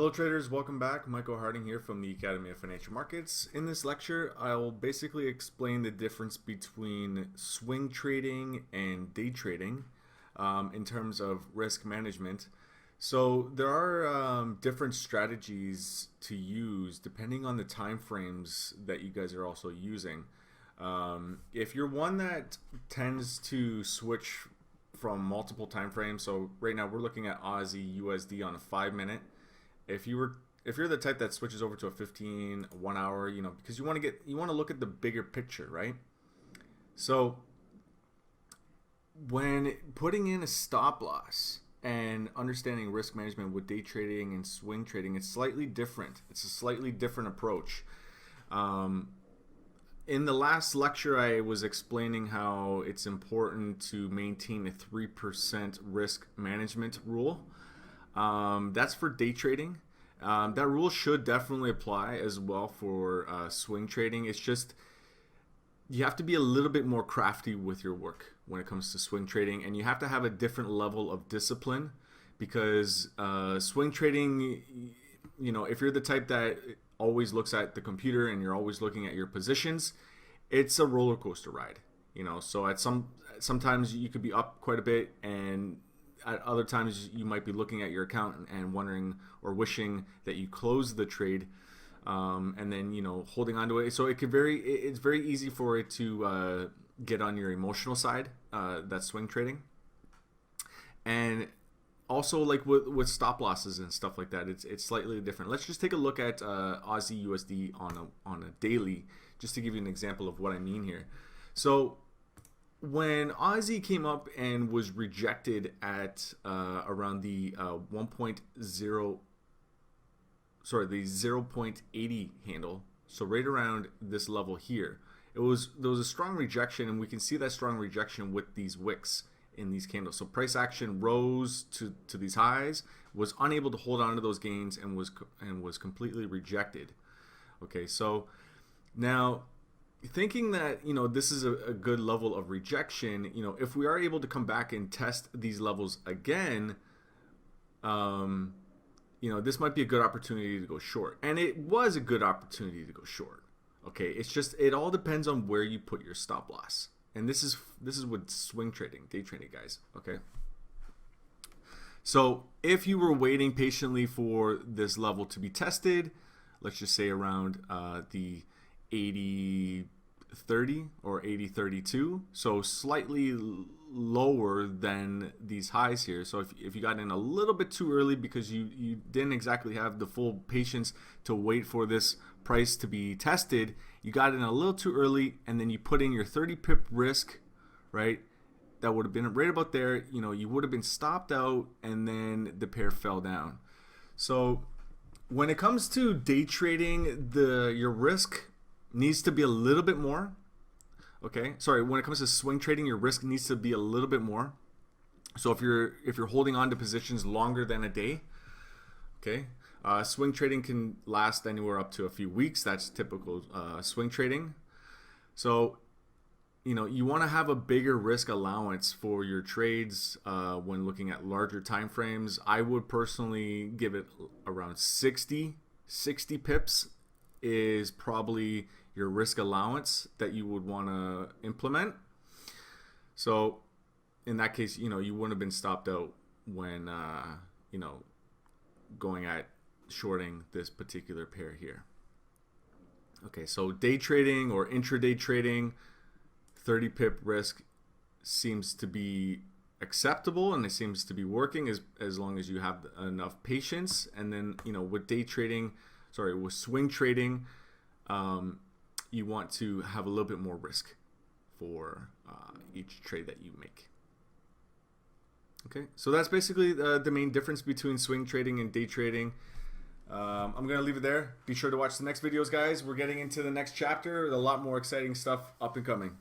Hello traders, welcome back. Michael Harding here from the Academy of Financial Markets. In this lecture, I'll basically explain the difference between swing trading and day trading in terms of risk management. So there are different strategies to use depending on the time frames that you guys are also using. If you're one that tends to switch from multiple time frames, so right now we're looking at Aussie USD on a 5-minute. If you're the type that switches over to a 15, 1 hour, because you want to look at the bigger picture, right? So when putting in a stop loss and understanding risk management with day trading and swing trading, it's slightly different. It's a slightly different approach. In the last lecture, I was explaining how it's important to maintain a 3% risk management rule. That's for day trading. That rule should definitely apply as well for swing trading. It's just you have to be a little bit more crafty with your work when it comes to swing trading, and you have to have a different level of discipline because swing trading, if you're the type that always looks at the computer and you're always looking at your positions, it's a roller coaster ride. So sometimes you could be up quite a bit, and at other times you might be looking at your account and wondering or wishing that you closed the trade, and then holding on to it. So it's very easy for it to get on your emotional side. That's swing trading, and also like with stop losses and stuff like that, it's slightly different. Let's just take a look at Aussie USD on a daily, just to give you an example of what I mean here. So when Aussie came up and was rejected at around the 0.80 handle, so right around this level here, there was a strong rejection, and we can see that strong rejection with these wicks in these candles. So price action rose to these highs, was unable to hold on to those gains, and was completely rejected. Okay, so now thinking that this is a good level of rejection, if we are able to come back and test these levels again, this might be a good opportunity to go short, and it was a good opportunity to go short. Okay, it's just it all depends on where you put your stop loss, and this is with swing trading, day trading, guys. Okay, so if you were waiting patiently for this level to be tested, let's just say around the 80.30 or 80.32, so slightly lower than these highs here. So if you got in a little bit too early because you didn't exactly have the full patience to wait for this price to be tested, you got in a little too early, and then you put in your 30 pip risk, right? That would have been right about there. You would have been stopped out, and then the pair fell down. So when it comes to day trading, your risk needs to be a little bit more. Okay, sorry, when it comes to swing trading, your risk needs to be a little bit more. So if you're holding on to positions longer than a day, okay, swing trading can last anywhere up to a few weeks. That's typical swing trading. So you want to have a bigger risk allowance for your trades when looking at larger time frames. I would personally give it around 60 pips is probably your risk allowance that you would want to implement. So in that case, you wouldn't have been stopped out when going at shorting this particular pair here. Okay, so day trading or intraday trading, 30 pip risk seems to be acceptable, and it seems to be working as long as you have enough patience. And then with with swing trading, you want to have a little bit more risk for each trade that you make. Okay, so that's basically the main difference between swing trading and day trading. I'm going to leave it there. Be sure to watch the next videos, guys. We're getting into the next chapter. A lot more exciting stuff up and coming.